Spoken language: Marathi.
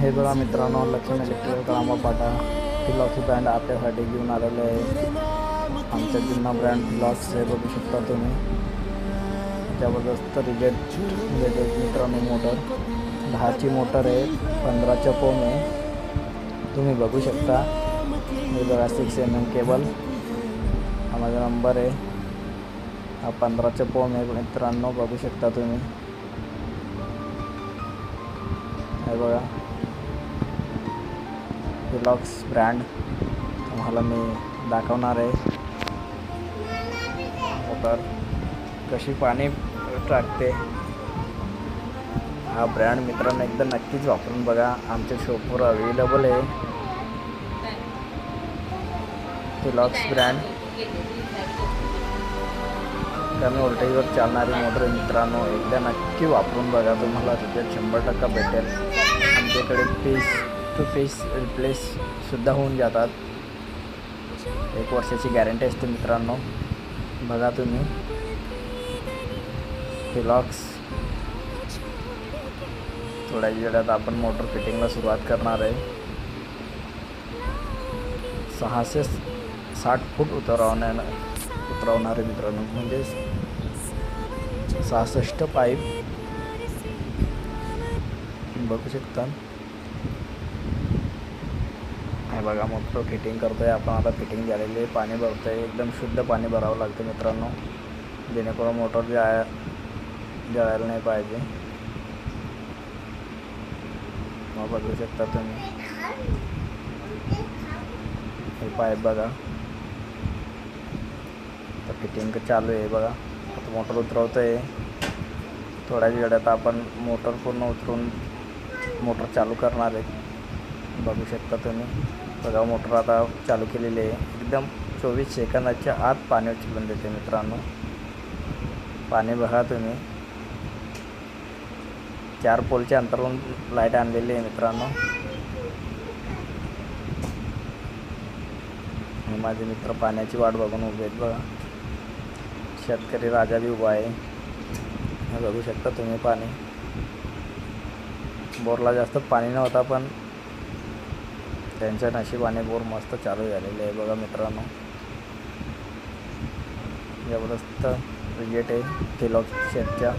हे बघा मित्रांनो, लक्ष्मी इलेक्ट्रिकल कामापाटा फिलॉक्स ब्रँड आपल्यासाठी घेऊन आलेले आहे. आमचा जुना ब्रँड फिलॉक्स हे बघू शकता तुम्ही. जबरदस्त रिजेक्ट मित्रांनो, मोटर 10ची मोटर आहे, 15च्या पोम आहे, तुम्ही बघू शकता. हे बघा 6 mm केबल, हा माझा नंबर आहे. हा 15च्या पोम आहे मित्रांनो, बघू शकता तुम्ही. हे बघा फिलॉक्स ब्रँड तुम्हाला मी दाखवणार आहे. मोटर कशी पाणी टाकते, हा ब्रँड मित्रांनो एकदा नक्कीच वापरून बघा. आमच्या शॉपवर अवेलेबल आहे फिलॉक्स ब्रँड. कमी व्होल्टेजवर चालणारी मोटर मित्रांनो, एकदा नक्की वापरून बघा, तुम्हाला रिझल्ट 100% भेटेल. आमच्याकडे पीस टू पीस रिप्लेससुद्धा होऊन जातात. 1 वर्षाची गॅरंटी असते मित्रांनो. बघा तुम्ही फिलॉक्स. थोड्या वेळात आपण मोटर फिटिंगला सुरुवात करणार आहे. 660 फूट उतरवणार आहे मित्रांनो, म्हणजे 66 पाईप बघू शकता. हे बघा मोटर फिटिंग करतोय आपण. आता फिटिंग झालेली आहे, पाणी भरतोय. एकदम शुद्ध पाणी भरावं लागतं मित्रांनो, जेणेकरून मोटर जळायला नाही पाहिजे. मग बघू शकता तुम्ही. हे पाईप बघा, तर फिटिंग चालू आहे बघा. आता मोटर उतरवतोय. थोड्या वेळात आपण मोटर पूर्ण उतरून मोटर चालू करणार आहे. बघू शकता तुम्ही. बघा मोटर आता चालू केलेली आहे. एकदम 24 सेकंदाच्या आत पाणी उचलून देते मित्रांनो. पाणी बघा तुम्ही. 4 पोलच्या अंतरावरून लाईट आणलेली आहे मित्रांनो. माझे मित्र पाण्याची वाट बघून उभे आहेत बघा. शेतकरी राजा बी उभा आहे. हे बघू शकता तुम्ही. पाणी बोरला जास्त पाणी नव्हता, पण त्यांच्या नशिबाने बोर मस्त चालू झालेले आहे बघा मित्रांनो. जबरदस्त रिजेक्ट आहे फिलॉक्स शेतच्या.